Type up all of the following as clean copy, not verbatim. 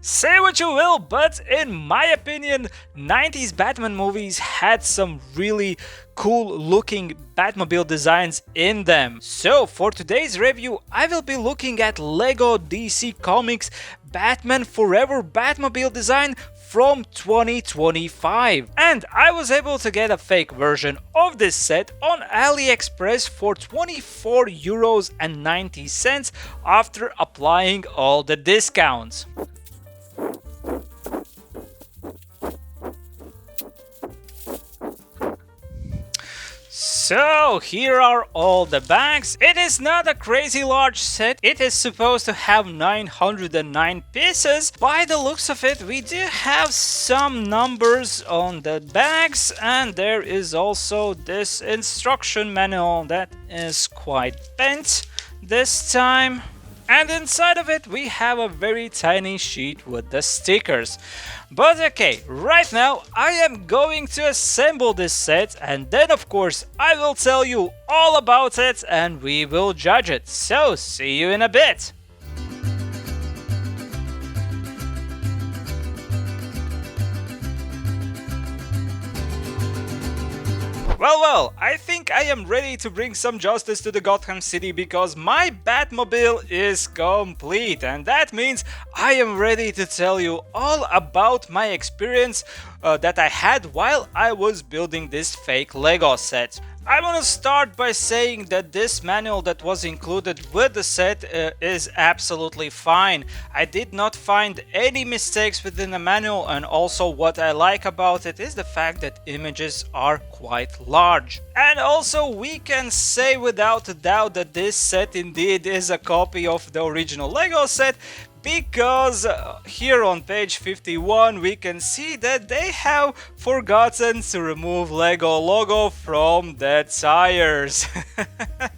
Say what you will, but in my opinion, 90s Batman movies had some really cool looking Batmobile designs in them. So for today's review, I will be looking at LEGO DC Comics Batman Forever Batmobile design from 2025. And I was able to get a fake version of this set on AliExpress for 24 euros and 90 cents after applying all the discounts. So here are all the bags. It is not a crazy large set. It is supposed to have 909 pieces. By the looks of it, we do have some numbers on the bags, and there is also this instruction manual that is quite bent this time. And inside of it we have a very tiny sheet with the stickers. But okay, right now I am going to assemble this set, and then of course I will tell you all about it and we will judge it. So see you in a bit. Well, I think I am ready to bring some justice to the Gotham City because my Batmobile is complete, and that means I am ready to tell you all about my experience that I had while I was building this fake Lego set. I want to start by saying that this manual that was included with the set is absolutely fine. I did not find any mistakes within the manual, and also what I like about it is the fact that images are quite large. And also we can say without a doubt that this set indeed is a copy of the original Lego set, because here on page 51 we can see that they have forgotten to remove Lego logo from the tires.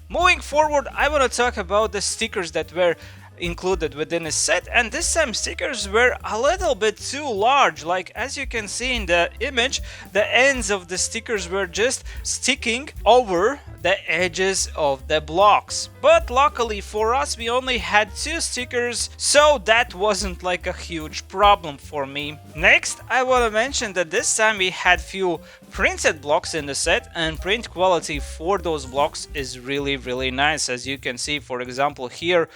Moving forward, I want to talk about the stickers that were included within the set, and this time stickers were a little bit too large. Like as you can see in the image, the ends of the stickers were just sticking over the edges of the blocks. But luckily for us we only had 2 stickers, so that wasn't like a huge problem for me. Next, I want to mention that this time we had few printed blocks in the set, and print quality for those blocks is really nice. As you can see, for example, here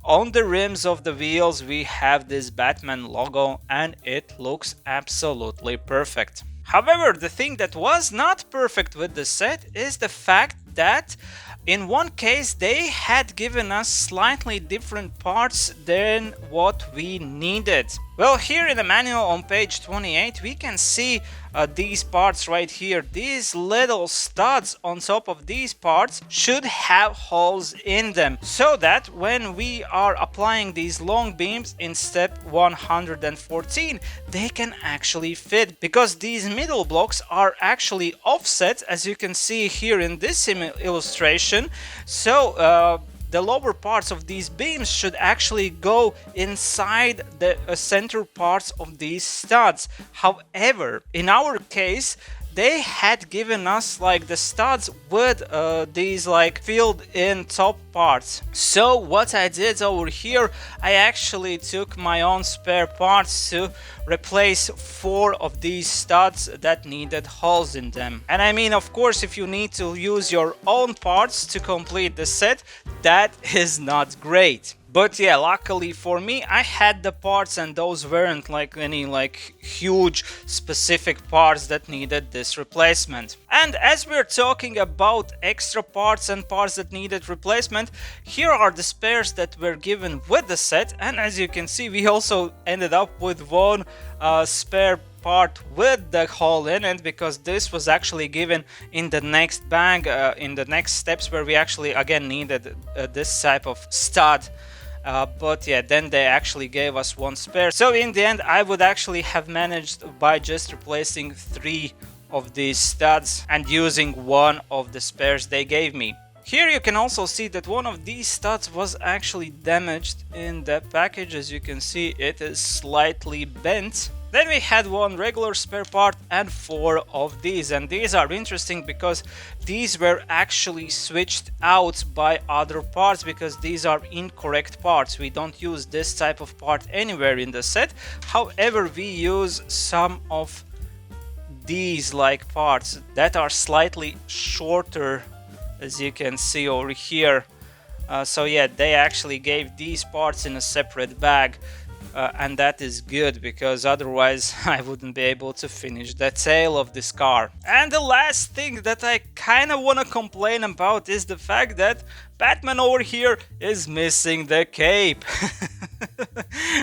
on the rims of the wheels we have this Batman logo, and it looks absolutely perfect. However, the thing that was not perfect with the set is the fact that in one case they had given us slightly different parts than what we needed. Well, here in the manual on page 28 we can see these parts right here. These little studs on top of these parts should have holes in them, so that when we are applying these long beams in step 114 they can actually fit, because these middle blocks are actually offset, as you can see here in this illustration. So the lower parts of these beams should actually go inside the center parts of these studs. However, in our case, they had given us like the studs with these like filled in top parts. So what I did over here, I actually took my own spare parts to replace 4 of these studs that needed holes in them. And I mean, of course, if you need to use your own parts to complete the set, that is not great. But yeah, luckily for me, I had the parts, and those weren't like any like huge specific parts that needed this replacement. And as we're talking about extra parts and parts that needed replacement, here are the spares that were given with the set. And as you can see, we also ended up with one spare part with the hole in it, because this was actually given in the next bag, in the next steps, where we actually again needed this type of stud. But yeah, then they actually gave us one spare. So in the end, I would actually have managed by just replacing 3 of these studs and using one of the spares they gave me. Here you can also see that one of these studs was actually damaged in the package. As you can see, it is slightly bent. Then we had one regular spare part and 4 of these, and these are interesting because these were actually switched out by other parts because these are incorrect parts. We don't use this type of part anywhere in the set. However, we use some of these like parts that are slightly shorter, as you can see over here. So yeah, they actually gave these parts in a separate bag. And that is good because otherwise I wouldn't be able to finish the tail of this car. And the last thing that I kind of want to complain about is the fact that Batman over here is missing the cape.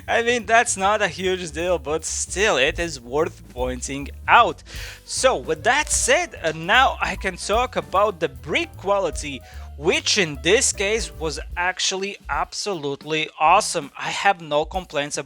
I mean, that's not a huge deal, but still it is worth pointing out. So with that said, now I can talk about the brick quality, which in this case was actually absolutely awesome. I have no complaints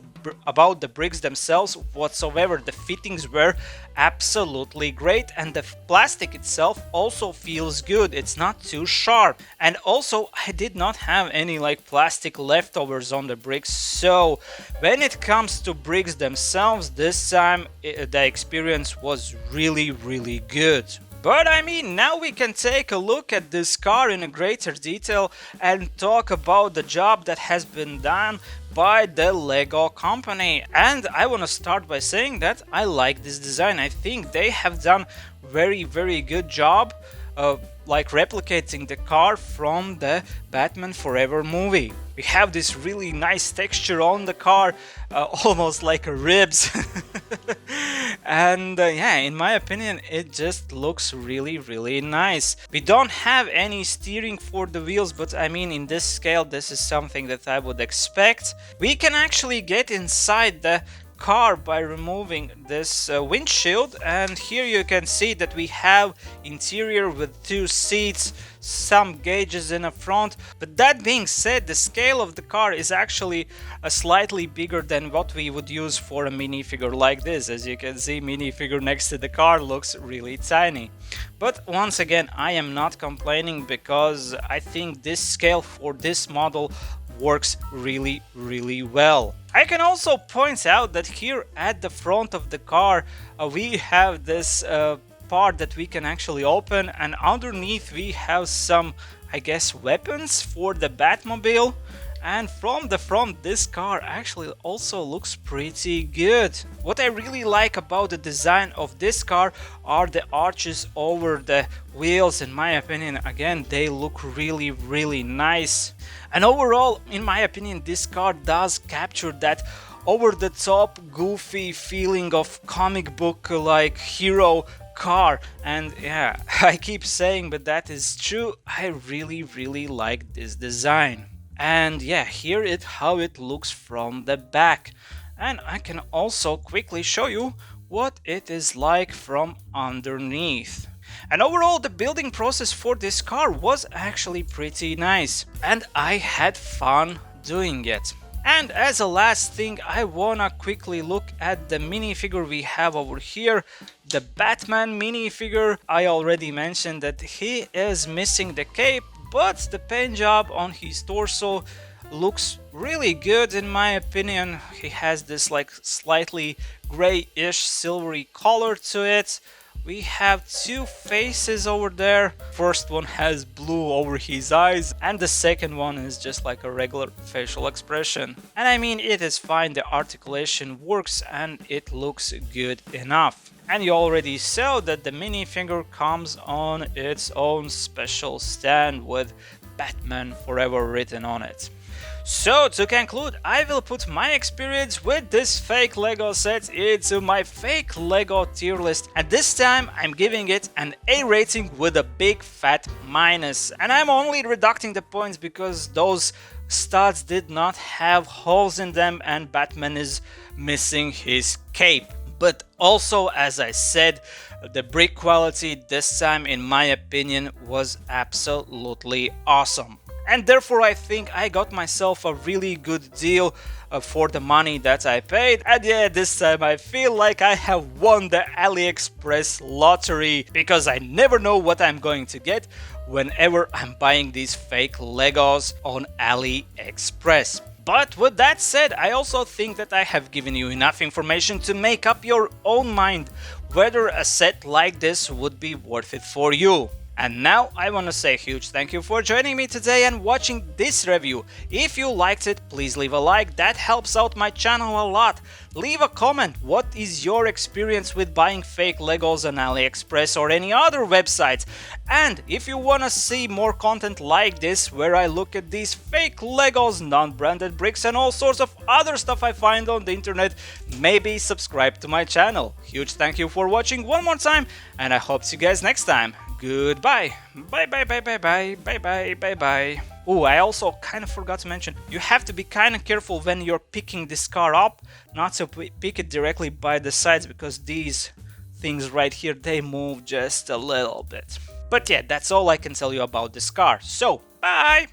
about the bricks themselves whatsoever. The fittings were absolutely great, and the plastic itself also feels good. It's not too sharp, and also I did not have any like plastic leftovers on the bricks. So when it comes to bricks themselves, this time the experience was really good. But I mean, now we can take a look at this car in a greater detail and talk about the job that has been done by the LEGO company. And I want to start by saying that I like this design. I think they have done very good job of like replicating the car from the Batman Forever movie. We have this really nice texture on the car, almost like a ribs. And yeah, in my opinion, it just looks really nice. We don't have any steering for the wheels, but I mean, in this scale, this is something that I would expect. We can actually get inside the car by removing this windshield, and here you can see that we have interior with 2 seats, some gauges in the front. But that being said, the scale of the car is actually slightly bigger than what we would use for a minifigure like this. As you can see, minifigure next to the car looks really tiny. But once again, I am not complaining because I think this scale for this model works really well. I can also point out that here at the front of the car we have this part that we can actually open, and underneath we have some, I guess, weapons for the Batmobile. And from the front, this car actually also looks pretty good. What I really like about the design of this car are the arches over the wheels. In my opinion, again, they look really nice. And overall, in my opinion, this car does capture that over-the-top, goofy feeling of comic book like hero car. And yeah, I keep saying, but that is true. I really like this design. And yeah, here is how it looks from the back. And I can also quickly show you what it is like from underneath. And overall, the building process for this car was actually pretty nice, and I had fun doing it. And as a last thing, I wanna quickly look at the minifigure we have over here, the Batman minifigure. I already mentioned that he is missing the cape, but the paint job on his torso looks really good in my opinion. He has this like slightly grayish silvery color to it. We have 2 faces over there. First one has blue over his eyes, and the second one is just like a regular facial expression. And I mean, it is fine, the articulation works and it looks good enough. And you already saw that the minifigure comes on its own special stand with Batman Forever written on it. So to conclude, I will put my experience with this fake LEGO set into my fake LEGO tier list, and this time I'm giving it an A rating with a big fat minus. And I'm only reducting the points because those studs did not have holes in them and Batman is missing his cape. But also, as I said, the brick quality this time, in my opinion, was absolutely awesome. And therefore I think I got myself a really good deal for the money that I paid. And yeah, this time I feel like I have won the AliExpress lottery, because I never know what I'm going to get whenever I'm buying these fake Legos on AliExpress. But with that said, I also think that I have given you enough information to make up your own mind whether a set like this would be worth it for you. And now I want to say a huge thank you for joining me today and watching this review. If you liked it, please leave a like, that helps out my channel a lot. Leave a comment, what is your experience with buying fake Legos on AliExpress or any other websites? And if you want to see more content like this, where I look at these fake Legos, non-branded bricks and all sorts of other stuff I find on the internet, maybe subscribe to my channel. Huge thank you for watching one more time, and I hope to see you guys next time. Goodbye. Bye bye bye bye bye bye bye bye bye. Oh, I also kind of forgot to mention, you have to be kind of careful when you're picking this car up, not to pick it directly by the sides, because these things right here, they move just a little bit. But yeah, that's all I can tell you about this car. So, bye!